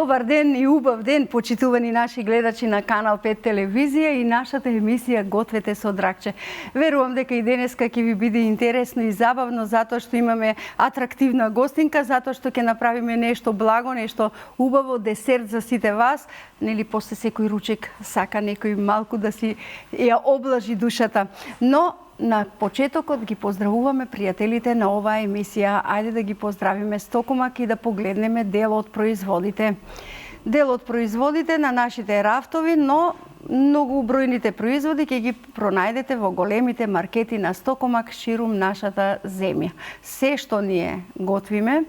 Добар ден и убав ден, почитувани наши гледачи на Канал 5 телевизија и нашата емисија Гответе со Дракче. Верувам дека и денеска ќе ви биде интересно и забавно, затоа што имаме атрактивна гостинка, затоа што ќе направиме нешто благо, нешто убаво, десерт за сите вас. Нели после секој ручек сака некој малку да си ја облажи душата. Но на почетокот ги поздравуваме пријателите на оваа емисија. Ајде да ги поздравиме стокомак и да погледнеме дел од производите. Дел од производите на нашите рафтови, но многу бројните производи ќе ги пронајдете во големите маркети на стокомак ширум нашата земја. Се што ние готвиме,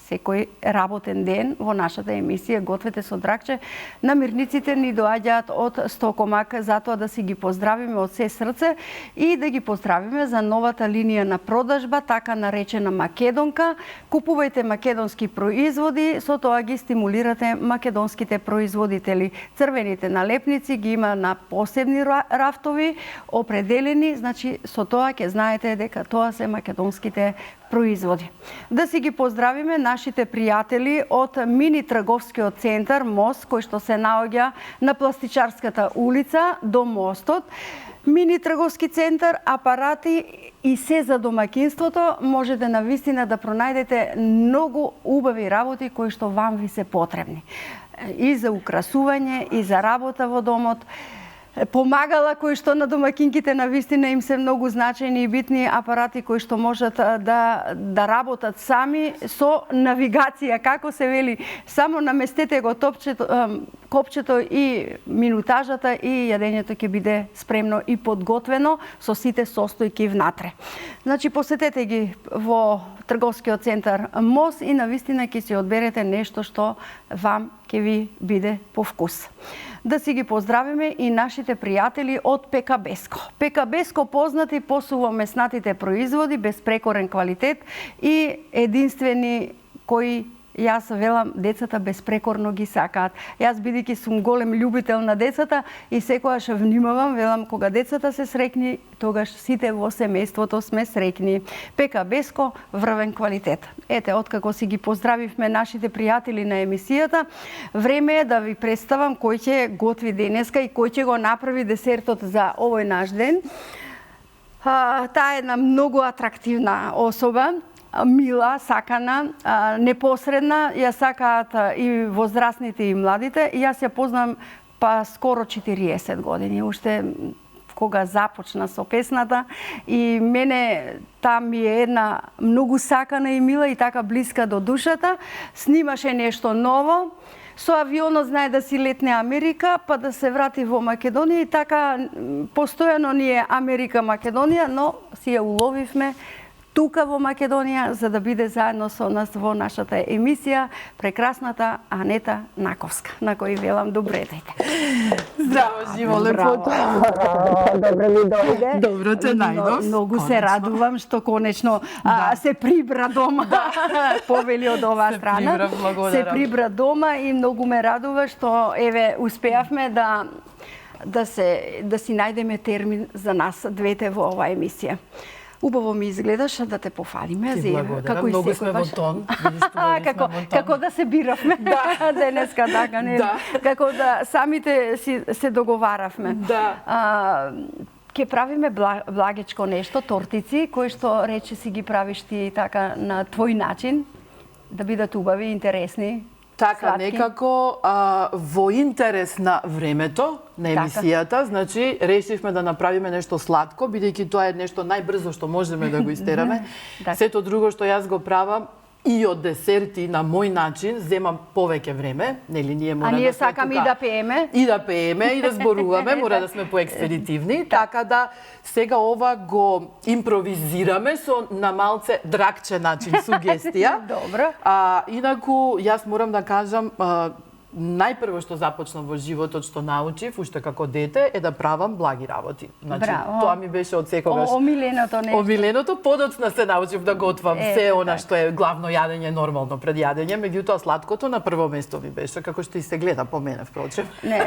секој работен ден во нашата емисија Гответе со Дракче, намирниците ни доаѓаат од стокомак, затоа да си ги поздравиме од се срце и да ги поздравиме за новата линија на продажба, така наречена Македонка. Купувајте македонски производи, со тоа ги стимулирате македонските производители. Црвените налепници ги има на посебни рафтови, определени, значи со тоа ќе знаете дека тоа се македонските производи. Да си ги поздравиме нашите пријатели од мини трговскиот центар Мост, кој што се наоѓа на Пластичарската улица до мостот. Мини трговски центар, апарати и се за домакинството, можете навистина да пронајдете многу убави работи кои што вам ви се потребни. И за украсување, и за работа во домот. Помагала кои што на домакинките навистина им се многу значајни и битни апарати кои што можат да работат сами со навигација, како се вели, само наместете го копчето и минутажата и јадењето ќе биде спремно и подготвено со сите состојки внатре. Значи посетете ги во трговскиот центар Мост и навистина ќе си одберете нешто што вам ќе ви биде по вкус. Да си ги поздравиме и нашите пријатели од ПК Беско. ПК Беско познати по сувомеснатите производи, безпрекорен квалитет и единствени кои јас велам децата безпрекорно ги сакаат. Јас бидејќи сум голем љубител на децата и секогаш внимавам, велам кога децата се среќни, тогаш сите во семејството сме среќни. ПК Беско врвен квалитет. Ете, откако си ги поздравивме нашите пријатели на емисијата, време е да ви представам кој ќе готви денеска и кој ќе го направи десертот за овој наш ден. Таа е една многу атрактивна особа, мила, сакана, непосредна, ја сакаат и возрастните и младите. Јас ја познам па скоро 40 години, уште кога започна со песната и мене таа ми е една многу сакана и мила и така блиска до душата. Снимаше нешто ново. Со авионот знае да си летне Америка, па да се врати во Македонија и така постојано ни е Америка-Македонија, но си ја уловивме тука во Македонија за да биде заедно со нас во нашата емисија прекрасната Анета Наковска, на кој велам добре дојде. Здраво, живо, лепото. Добре ми дојде. Добро те најдов. Многу се радувам што конечно се прибра дома. Повели од оваа страна. Се прибра дома и многу ме радува што еве успеавме да си најдеме термин за нас двете во оваа емисија. Убаво ми изгледаш да те пофалиме. Ти благодарам, многу сме во тон. Како да се биравме денеска, така не? Како да самите се договаравме. Ке правиме благечко нешто, тортици, кои што рече си ги правиш ти така на твој начин, да бидат убави, интересни. Така, некако во интерес на времето, на емисијата, значи решивме да направиме нешто сладко, бидејќи тоа е нешто најбрзо што можеме да го истераме. Сето друго што јас го правам и од десерти на мој начин земам повеќе време, нели ние мора да сакаме и да пееме. И да пееме и да зборуваме, мора да сме поекспедитивни, така да сега ова го импровизираме со на малце дракче начин, сугестија. Добро. Инаку јас морам да кажам најпрво што започнав во животот, што научив, уште како дете, е да правам благи работи. Значи, тоа ми беше од секогаш. Омиленото нешто. Омиленото, подоцна се научив да готвам се она што е главно јадење, нормално пред јадење, меѓутоа сладкото на прво место ми беше, како што и се гледа по мене, впрочем. Не,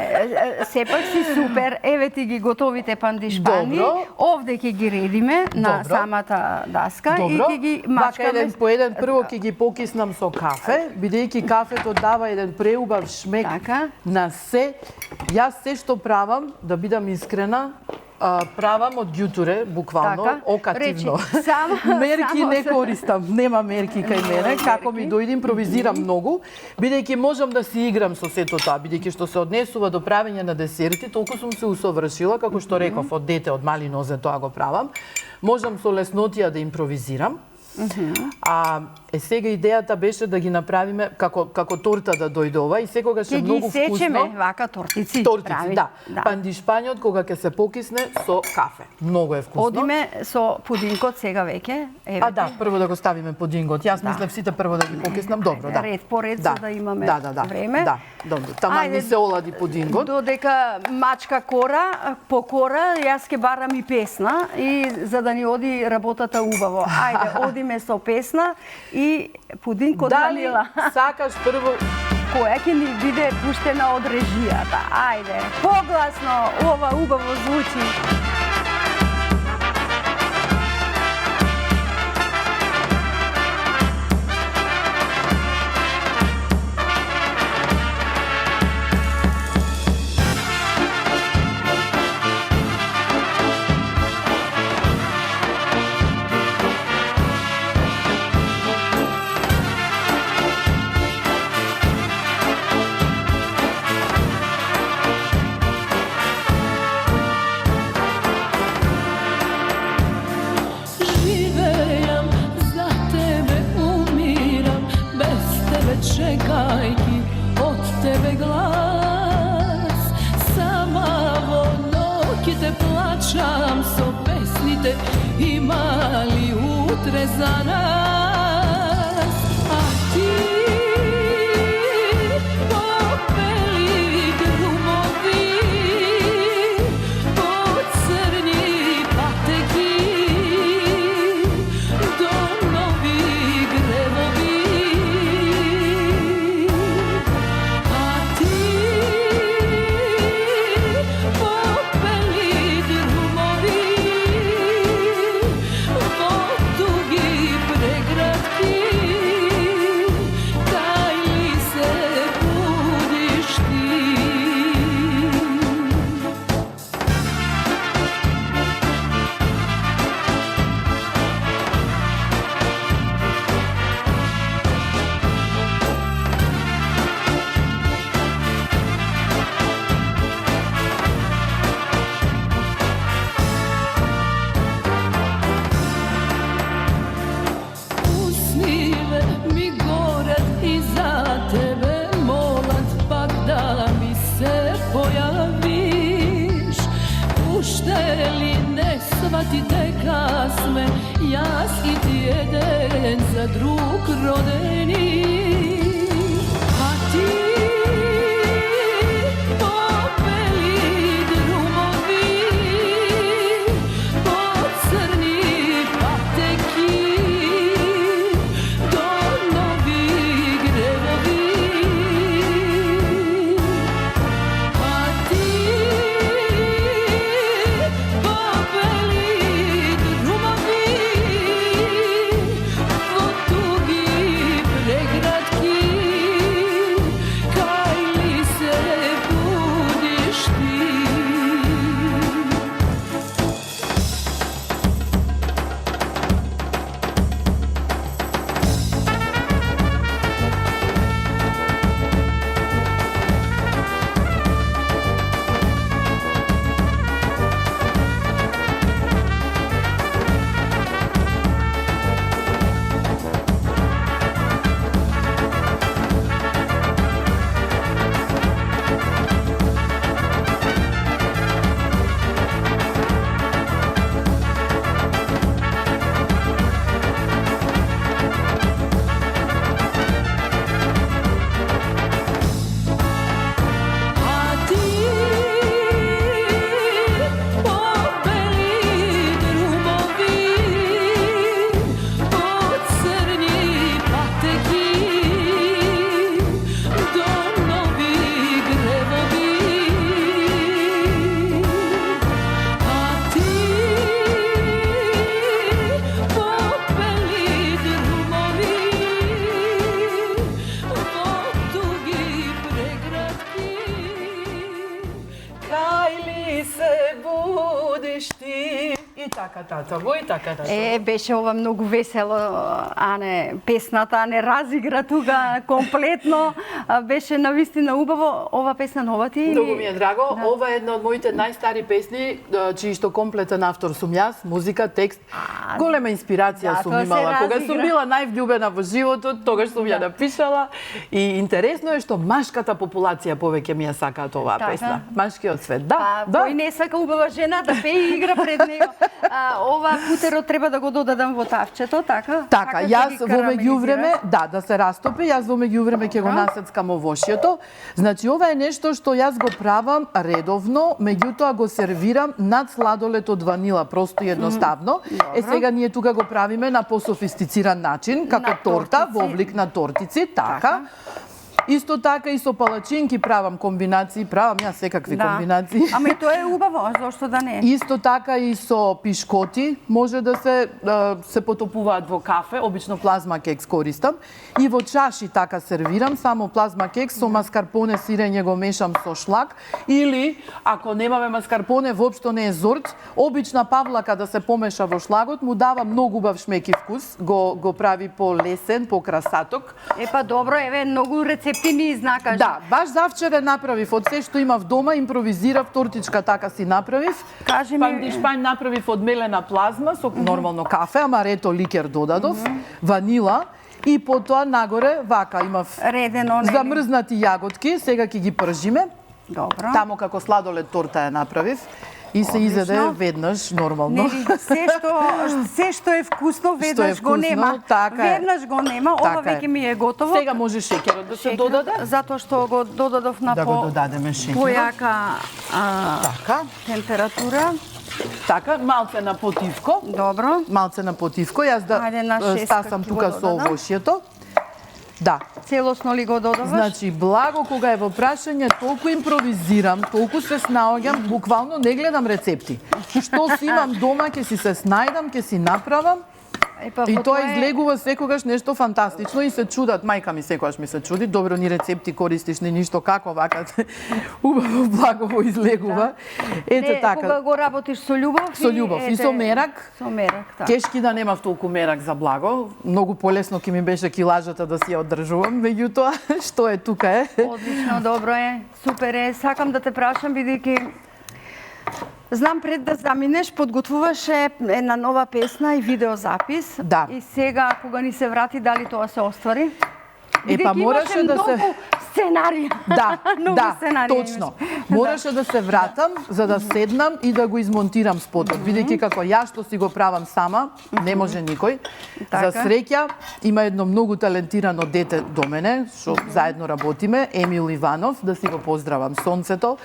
сепак си супер. Еве ти ги готовите пандишпани. Овде ќе ги редиме на самата даска и ќе ги мачкаме. Еден по еден, прво ќе ги покиснам со кафе, бидејќи кафето дава еден преубав шмек на се. Јас се што правам, да бидам искрена, правам од ѓутуре, буквално, окативно. Мерки не користам, нема мерки кај мене, како ми дојде, импровизирам многу, бидејќи можам да си играм со сето тоа, бидејќи што се однесува до правење на десерти, толку сум се усовршила, како што реков, од дете, од мали нозе тоа го правам. Можам со леснотија да импровизирам. Сега идејата беше да ги направиме како торта да дојде ова и секогаш е многу вкусно. Ќе ги сечеме вака тортици. Тортици, да. Пандишпањот кога ќе се покисне со кафе. Многу е вкусно. Одиме со пудингот сега веќе. Прво да го ставиме пудингот. Јас мислев сите прво да ги покиснам. Добро, да. Ред по ред, за да имаме време. Да, добро. Таман ми се олади пудингот. Додека мачка кора, по кора, јас ќе барам и песна, и за да ни оди работата убаво. Ајде, одиме со песна и пудинг од ванила. Дали сакаш прво која ќе ни биде пуштена од режијата? Ајде, погласно, ова убаво звучи. Čekajki od tebe glas, sama vo noći te plaćam, so pesnite imali utre za nas, a ti popeli drumovi, po crni pateki, do novi grevovi. Shvatite kasme, jas i ti jeden za drug rodeni. A ti popeli drumovi, po crni pateki, do novi grevovi. A ti popeli drumovi, po tugi И така, татаво, и така, татаво. Беше ова многу весело, Ане, песната, Ане разигра тука комплетно. Беше навистина убаво. Ова песна нова ти? Многу ми е драго. Ова е една од моите најстари песни, чиј што комплетен автор сум јас, музика, текст. Голема инспирација сум имала. Кога сум била највљубена во животот, тогаш сум ја напишала. И интересно е што машката популација повеќе ми ја сакаат оваа песна. Машкиот свет, да. Кој не сака убава жена да пее и игра пред него. Ова путерот треба да го додадам во тавчето, така? Така, јас во меѓувреме, да се растопи, јас во меѓувреме ќе го насецкам овошјето. Значи, ова е нешто што јас го правам редовно, меѓутоа го сервирам над сладолед од ванила, просто и едноставно. Сега ние тука го правиме на пософистициран начин, како торта, во облик на тортици, така. Исто така и со палачинки правам комбинации, правам јас секакви комбинации. Ама и тоа е убаво, зошто да не? Исто така и со пишкоти може да се потопуваат во кафе, обично плазма кекс користам, и во чаши така сервирам, само плазма кекс со маскарпоне сирење го мешам со шлак, или ако немаме маскарпоне, воопшто не е зорт, обична павлака да се помеша во шлагот, му дава многу убав шмек и вкус, го прави по-лесен, по-красаток. Епа добро, еве многу рецепти ни знакаш. Да, баш завчера направив од се што имав дома, импровизирав, тортичка така си направив. Кажи ми... Пандишпањ направив од мелена плазма со нормално кафе, амарето ликер додадов, ванила и потоа нагоре вака имав редено, замрзнати јаготки, сега ќе ги пржиме. Добро. Тамо како сладолед торта ја направив. И се изеде веднаш нормално. Се што е вкусно веднаш го нема. Веднаш го нема. Ова веќе ми е готово. Сега може шеќерот да се додаде. Затоа што го додадов на појака температура. Така, малце на потивко. Добро. Малце на потивко. Јас да стасам тука со овошјето. Да. Целосно ли го додаваш? Значи, благо кога е во прашање, толку импровизирам, толку се снаоѓам, буквално не гледам рецепти. Што си имам дома, ќе си се снајдам, ќе си направам. И тоа излегува секогаш нешто фантастично и се чудат, мајка ми секогаш ми се чуди, добро ни рецепти користиш, ни ништо како вака убаво благово излегува. Ете така. Кога го работиш со љубов? Со љубов и со мерак. Со мерак, така. Кешки да немав толку мерак за благо, многу полесно ќе ми беше килажата да си ја одржувам, меѓутоа што е тука е. Одлично, добро е, супер е. Сакам да те прашам бидејќи знам пред да заминеш, подготвуваше една нова песна и видеозапис. Да. И сега, кога ни се врати, дали тоа се оствари? Епа мораше да се... сценарија. Да, да, сценарија, точно. Мораше да се вратам за да седнам и да го измонтирам спотот. Бидејќи како јас што си го правам сама, не може никој. За среќа има едно многу талентирано дете до мене, што заедно работиме, Емил Иванов, да си го поздравам, сонцето.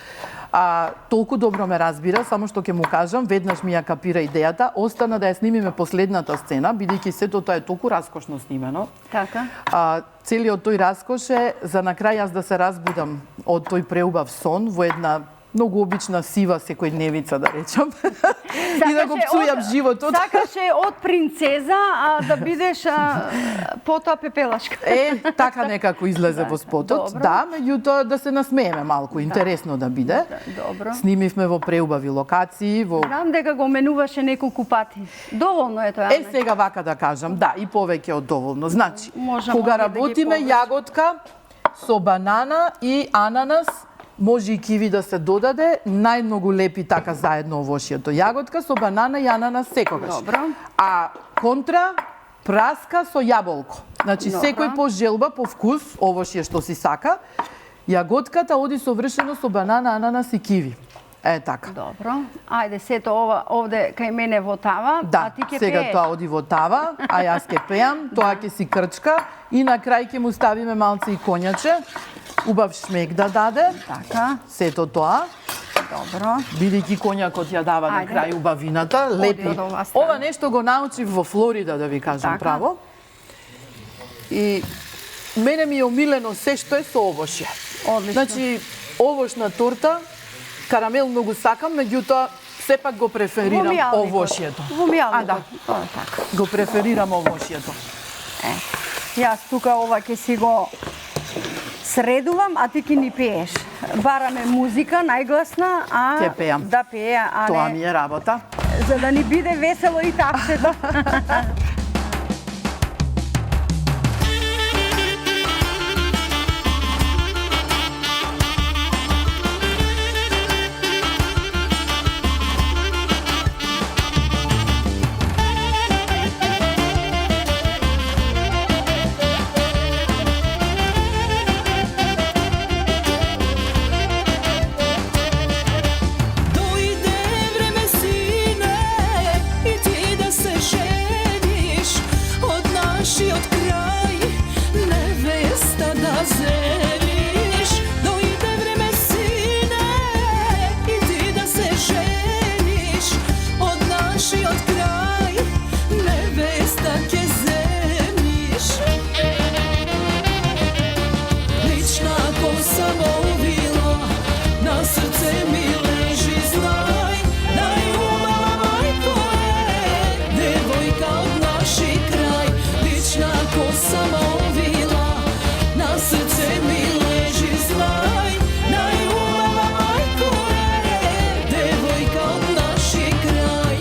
Толку добро ме разбира, само што ќе му кажам, веднаш ми ја капира идејата, остана да ја снимиме последната сцена, бидејќи сето тоа е толку раскошно снимено. Така. Целиот тој раскош е за на крај јас да се разбудам од тој преубав сон во една многу обична сива секојдневица, да речам. И да го псујам животот. Сакаше од принцеза да бидеш потоа пепелашка. Така некако излезе во спотот. Да, меѓутоа да се насмееме малку, интересно да биде. Добро. Снимивме во преубави локации, Знам дека го менуваше неколку пати. Доволно е тоа. Сега вака да кажам, да, и повеќе од доволно. Значи, кога работиме јаготка со банана и ананас, може и киви да се додаде, најмногу лепи така заедно овошјето. Јаготка со банана и ананас секогаш. Добро. А контра праска со јаболко. Значи секој по желба, по вкус, овошје што си сака. Јаготката оди совршено со банана, ананас и киви. Така. Добро. Ајде, сето ова овде кај мене во тава, да, а ти ќе сега пееш. Тоа оди во тава, а јас ќе пеам, тоа ќе си крчка и на крај ќе му ставиме малце и коњаче. Убав шмек да даде. Така. Сето тоа. Добро. Бидејќи коњакот ја дава на крај убавината, лепи. Ова нешто го научив во Флорида, да ви кажам право. И мене ми е омилено се што е со овошје. Одлично. Значи, овошна торта, карамел многу сакам, меѓутоа сепак го преферирам овошјето. Во мијалникот. Да. Така. Го преферирам овошјето. Јас тука ова ќе си го средувам, а ти ќе ни пееш. Бараме музика најгласна, а Ќе пеам. да пее, а Тоа не... ми е работа. за да ни биде весело и тапчето. Дојде време, сине, и ти да се жениш, од нашиот крај невеста да земиш. Дојде време, сине, и ти да се жениш, од нашиот крај невеста ќе земиш. Лична коса мовила, на срце ми лежи, знај, најубава мајко е, девојка од наши крај. Лична коса мовила, на срце ми лежи, знај, најубава мајко е, девојка од наши крај.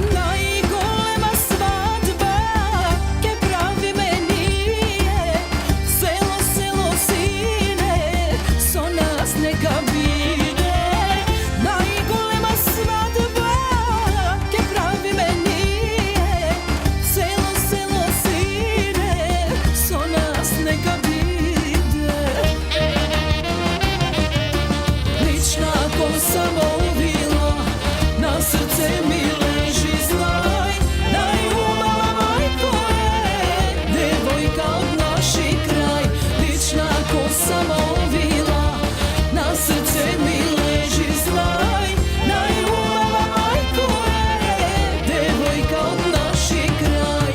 Најголема свадба ке правиме ние, село, село, сине, со нас нека биде. Најголема свадба ке правиме ние, село, село, сине, со нас нека биде. Лична коса мовила, на срце ми лежи, знај, најубава мајко е, девојка од наши крај. Лична коса мовила, на срце ми лежи, знај, најубава мајко е, девојка од наши крај.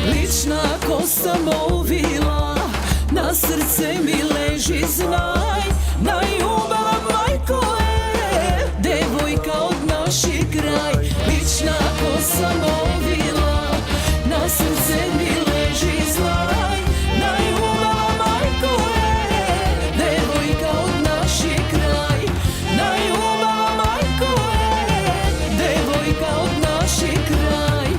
Лична коса мовила, на срце ми лежи, знај, најубава мајко е, девојка од наши крај. Лична коса мовила, на срце ми лежи, знај, најубава мајко е, девојка од наши крај. Најубава мајко е, девојка од наши крај.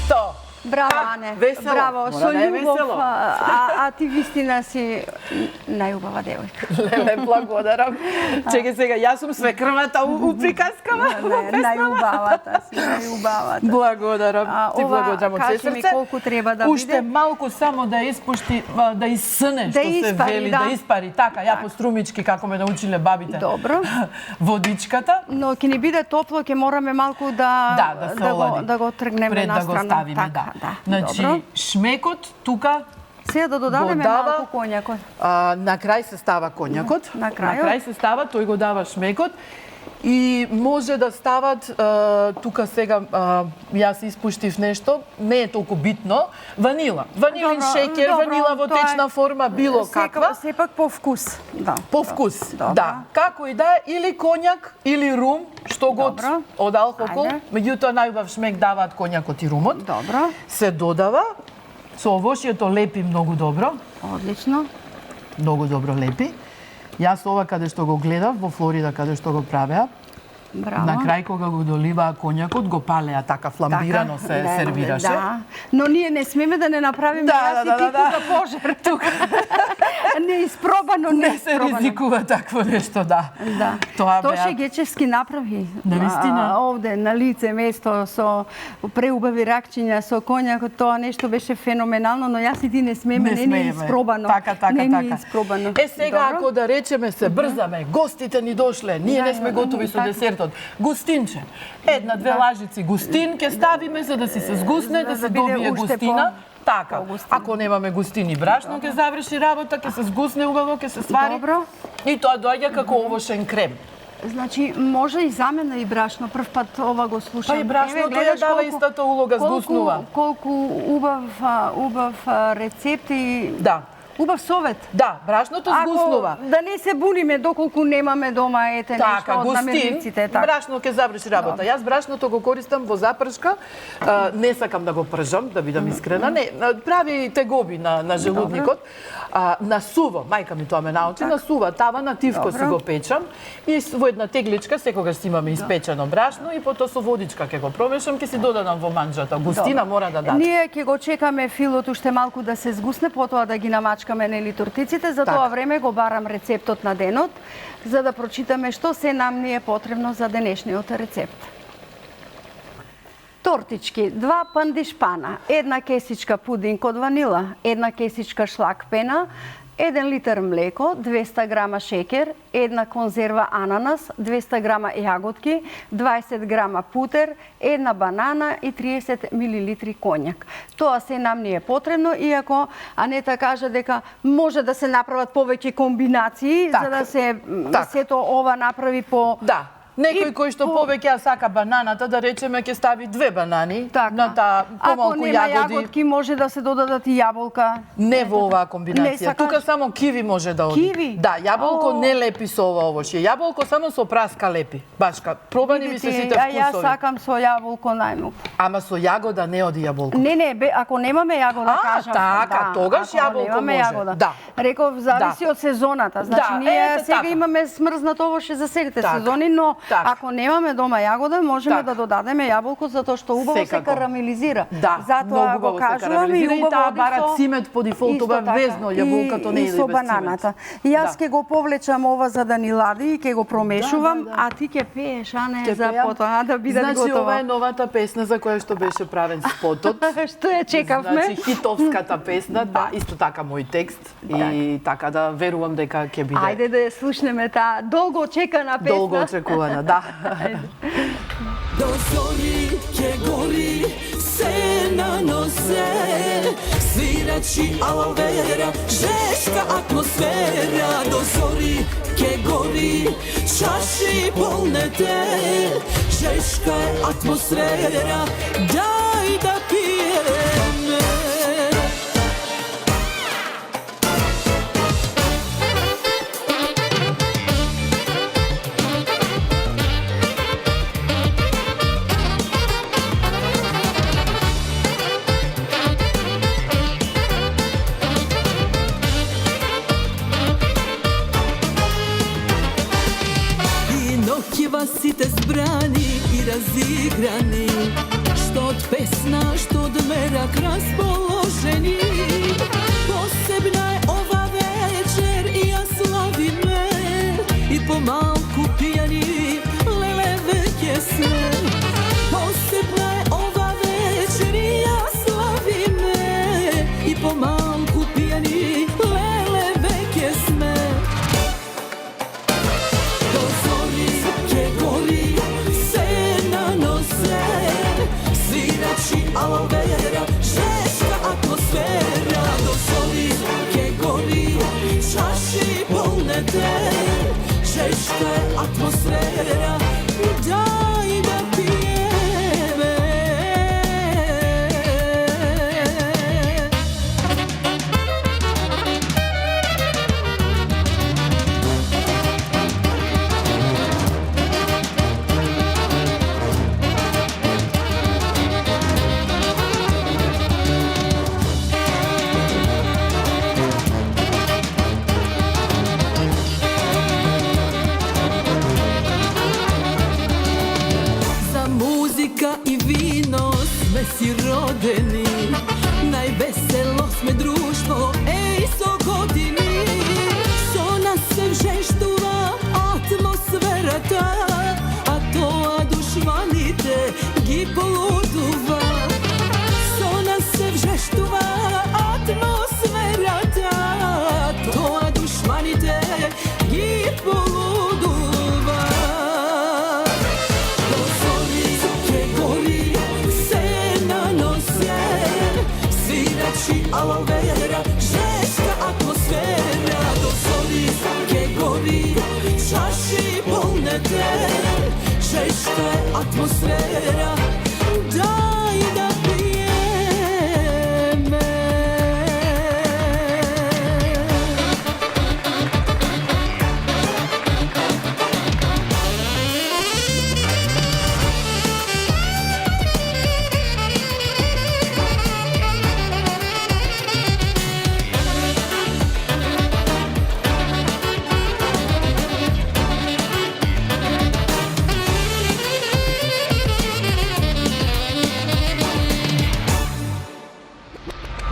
То. Браво, Ане. Весело. Браво, Мора со да е љубов, весело. а ти вистина си најубава девојка. Леле, благодарам. Чекай сега, јас сум свекрвата у приказкава. Најубавата си, најубавата. Благодарам. Ти благодарам од се кажи ми срце. колку треба да Уште биде. малку само да испушти, да исцне, Да што се испари, вели, да. да испари. Така, ја по струмички, како ме научиле бабите. Добро. Водичката. Но ќе ни биде топло, ќе мораме малку Да се олади. да го тргнеме Пред да го настрана. ставиме, да. Значи, Добро. шмекот тука Сега да додадеме дава- малку коњакот. на крај се става коњакот. На крајот? На крај се става, тој го дава шмекот. И може да стават, тука сега јас испуштив нешто, не е толку битно, ванила. Ванилин Добро, шеќер, добро, ванила во тоа е течна форма, било каква. Сепак по вкус. Да. По вкус, Добро. да. Како и да е, или коњак, или рум, што год Добро. од алкохол. Ајде. Меѓутоа најубав шмек даваат коњакот и румот. Добро. Се додава, со овошјето лепи многу добро. Одлично. Многу добро лепи. Јас ова каде што го гледав во Флорида каде што го правеа, Браво. на крај кога го доливаа коњакот, го палеа така фламбирано се да, сервираше. Да. Но ние не смеме да не направиме Да, јас да, и ти да, да. тука пожар. Неиспробано, Не се ризикува такво нешто, да. Да. Тоа Тоше Гечевски направи. Навистина. Овде на лице место со преубави ракчиња, со коњак, тоа нешто беше феноменално, но јас и ти не смееме, не ни е испробано. Не ни е испробано. Сега ако да речеме се брзаме, гостите ни дошле, ние не сме готови со десертот. Густинче. Една-две лажици густин ќе ставиме за да си се згусне, да се добие густина. Така, ако немаме густини брашно, ќе заврши работа, ќе се згусне убаво, ќе се свари. Добро. И тоа доаѓа како овошен крем. Значи, може и замена и брашно. Прв пат ова го слушам. Па и брашното ја дава истата улога, згуснува. Колку убав рецепт и Да. убав совет. Да, брашното згуснува. Да не се буниме доколку немаме дома нешто од намирниците. Така, брашно ќе заврши работа. Јас брашното го користам во запршка. Не сакам да го пржам, да бидам искрена. Не, прави тегоби на желудникот. На суво, мајка ми тоа ме научи, на сува тава, на тивко си го печам и во една тегличка секогаш си имаме испечено брашно и потоа со водичка ќе го промешам, ќе си додадам во манџата. Густина мора да даде. Ние ќе го чекаме филот уште малку да се згусне, потоа да ги намачкаме нели тортиците. За тоа време го барам рецептот на денот, за да прочитаме што се нам ни е потребно за денешниот рецепт. Тортички, 2 пандишпана, 1 кесичка пудинг од ванила, 1 кесичка шлак пена, 1 литар млеко, 200 грама шекер, 1 конзерва ананас, 200 грама јаготки, 20 грама путер, 1 банана и 30 милилитри коњак. Тоа се нам ни е потребно, иако Анета кажа дека може да се направат повеќе комбинации, за да се сето ова направи по... Да. Некој кој што повеќе сака бананата, да речеме ќе стави 2 банани на таа помалку јагоди. Ако нема јаготки, може да се додадат и јаболка. Не во оваа комбинација. Тука само киви може да оди. Киви? Да, јаболко не лепи со ова овошје. Јаболко само со праска лепи. Башка, пробани ми се сите вкусови. Јас сакам со јаболко најмногу. Ама со јагода не оди јаболко. Не, ако немаме јагода, кажам. Така, тогаш јаболко може. Да. Реков, зависи од сезоната. Значи, ние сега имаме смрзнато овоше за сите сезони, но ако немаме дома јагода, можеме да додадеме јаболко, затоа што убаво се карамелизира. Да, затоа го кажувам и убаво таа барат цимет по дефолт, везно јаболкото не иде без цимет. И со бананата. Јас ќе го повлечам ова за да ни лади и ќе го промешувам, а ти ќе пееш, Ане, за потоа да бидат готова. Значи, ова е новата песна за која што беше правен спотот. Што ја чекавме. Значи, хитовската песна, да, исто така мој текст. И така да верувам дека ќе биде. Ајде да ја слушнеме таа долго очекана песна. Долго очекувана, да. Do zori ќе gori se na noze, svirači aloe vera, žeška atmosfera. Do zori ќе gori čaši polne te, žeška je atmosfera, daj da pijeme. Сите збрани и разиграни, што од песна, што од мерак расположени. Посебна е ова вечер и ја славиме, и помалку пијани, леле веќе сме. Посебна е ова вечер и ја славиме, и помалку пијани, леле веќе сме. Aloe vera, žeška atmosfera. Do zori ќе gori čaši polne te, žeška je atmosfera, daj da pijeme. I vino sme si rodeni, najveselo sme društvo, ej, so godini. полудува, со нас се вжештува атмосферата, тоа душманите ги полудува. До зори ке гори се наносе, свирачи алавера, жешка атмосфера. До зори ке гори чаши полнете, жешка атмосфера, дај да пиеме.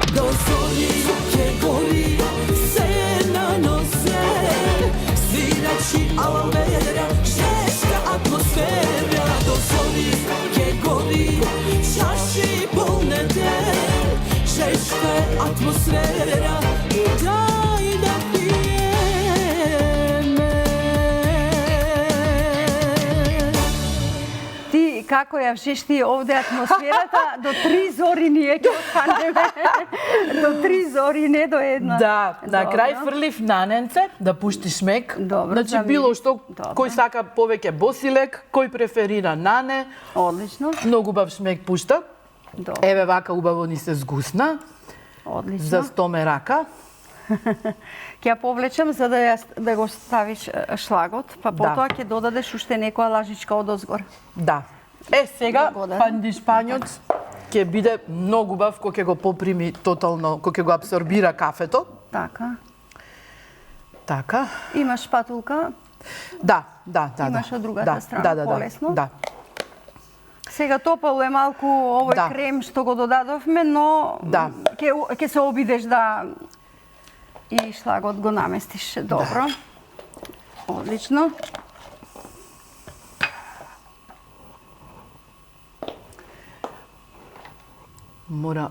До зори ке гори се наносе, свирачи алавера, жешка атмосфера. До зори ке гори чаши полнете, жешка атмосфера, дај да пиеме. Ти како ја вшешти овде атмосферата, до 3 зори ние ќе останеме. До 3 зори, не до една. Да, на Добро. крај фрлив наненце, да пуштиш мек. Добро, Значи да ми- било што, Добро. кој сака повеќе босилек, кој преферира нане, Одлично. многу убав шмек пушта. Добро. Еве вака убаво ни се згусна, Одлично. за 100 рака. Ќе ја повлечам за да го ставиш шлагот, па потоа ќе додадеш уште некоја лажичка одозгор. Да. Сега Благодарам. пандишпањот ќе биде многу убав кога ќе го поприми тотално, кога ќе го абсорбира кафето. Така. Така. Имаш патулка. Да. Имаш од другата страна, полесно. Да. Сега топало е малку овој Да. крем што го додадовме, но Да. ќе се обидеш да и шлагот го наместиш. Добро. Одлично. Мора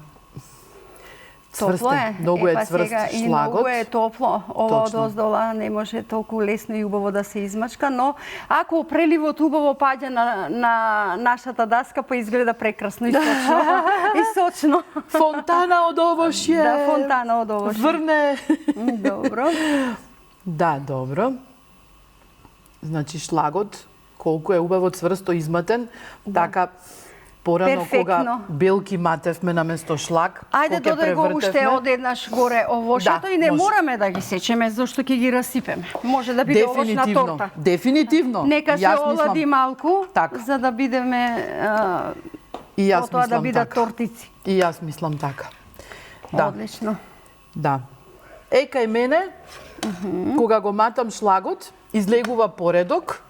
Топло цврстен, е. многу е цврст сега, и шлагот. многу е топло. Ова од Точно. оздола не може толку лесно и убаво да се измачка, но ако преливот убаво паѓа на нашата даска, па изгледа прекрасно и сочно. И сочно. Фонтана од овошје. Да, фонтана од овошје. Врне. Добро. Да, добро. Значи шлагот, колку е убаво цврсто изматен, така порано кога Перфектно. белки матевме наместо шлаг, Ајде кога ќе додај го уште превртевме. одеднаш горе овошјето Да, и не може. мораме да ги сечеме, зашто ќе ги расипеме. Може да биде овошна Дефинитивно. торта. Дефинитивно. Нека се Јас олади мислам- малку, Така. за да бидеме И јас потоа да мислам бидат така. тортици. И јас мислам така. Да. Одлично. Да. Кај мене, кога го матам шлагот, излегува поредок,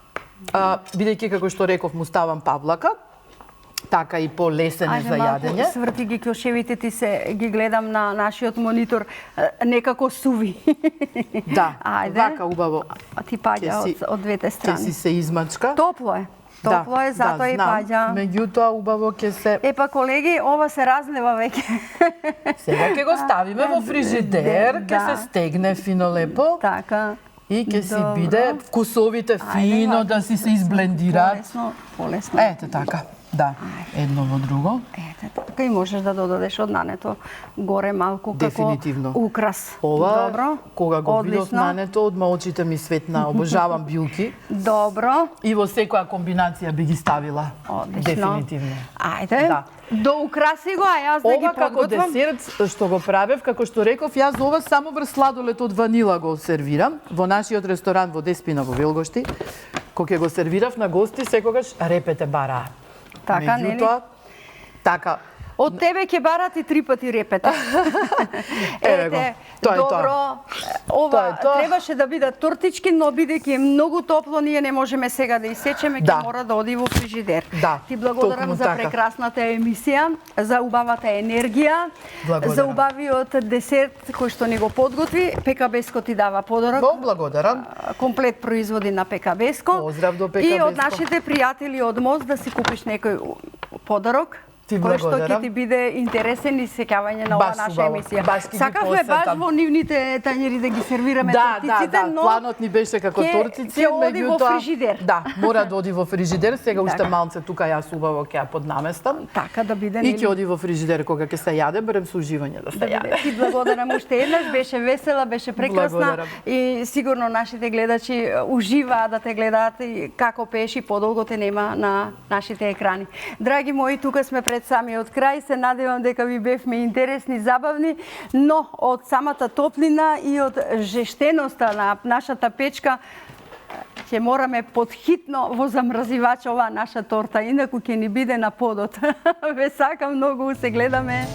бидејќи како што реков му ставам павлака, така и полесен е за јадење. сврти ги кјошевите, ти се ги гледам на нашиот монитор, некако суви. Да, Ајде. вака убаво А ти паѓа Ќе си- од двете ќе си страни. се измачка. Топло е. Топло е, затоа и знам. паѓа. Меѓутоа убаво ќе се Епа, колеги, ова се разлева веќе. сега ќе го ставиме во фрижидер, ќе Да. се стегне фино лепо Така. и ќе си Добро. биде вкусовите фино вака. да си се изблендираат. Полесно, полесно. Ете така. Да, едно во друго. Ете, така и можеш да додадеш од нането горе малку како Дефинитивно. украс. Ова, Добро. кога го видов Одлично. нането, одма очите ми светна, обожавам билки. Добро. И во секоја комбинација би ги ставила. Одлично. Дефинитивно. Ајде. Да. До украси го, а јас да ги Ова како подготвам. десерт што го правев, како што реков, јас ова само врз сладолед од ванила го сервирам во нашиот ресторан во Деспина во Велгошти. Кога ќе го сервирав на гости, секогаш репете бараа. Така, нели? Меѓутоа, така, Од тебе ќе барат и 3 пати репета. Еве го. Тоа е добро. Ова Тоа е тоа. требаше да бидат тортички, но бидејќи е многу топло, ние не можеме сега да исечеме, ќе Да. мора да оди во фрижидер. Да, Ти благодарам токму за така. прекрасната емисија, за убавата енергија, Благодарам. за убавиот десерт кој што ни го подготви. ПКБ-ско ти дава подарок. Во благодарам. Комплет производи на ПКБ-ско. Поздрав до И ПКБ-ско. од нашите пријатели од Мост да си купиш некој подарок. Ти кој што ќе благодарам. ти биде интересен и сеќавање на оваа Баш наша убаво. емисија. Баш ќе ги Сакавме баш посетам. во нивните тањери да ги сервираме тортиците, но планот ни беше како тортици, ќе оди во фрижидер. Да, мора да оди во фрижидер, сега уште Така. малце тука јас убаво ќе ја поднаместам. Така да биде И ќе оди во фрижидер кога ќе се јаде, барем со уживање да се јаде. Ти благодарам уште еднаш, беше весела, беше прекрасна Благодарам. и сигурно нашите гледачи уживаат да те гледаат и како пееш и подолго те нема на нашите екрани. Драги мои, тука сме пред самиот крај, се надевам дека ви бевме интересни, забавни, но од самата топлина и од жештеноста на нашата печка ќе мораме подхитно во замрзивач оваа наша торта, инаку ќе ни биде на подот. Ве сакам многу, се гледаме.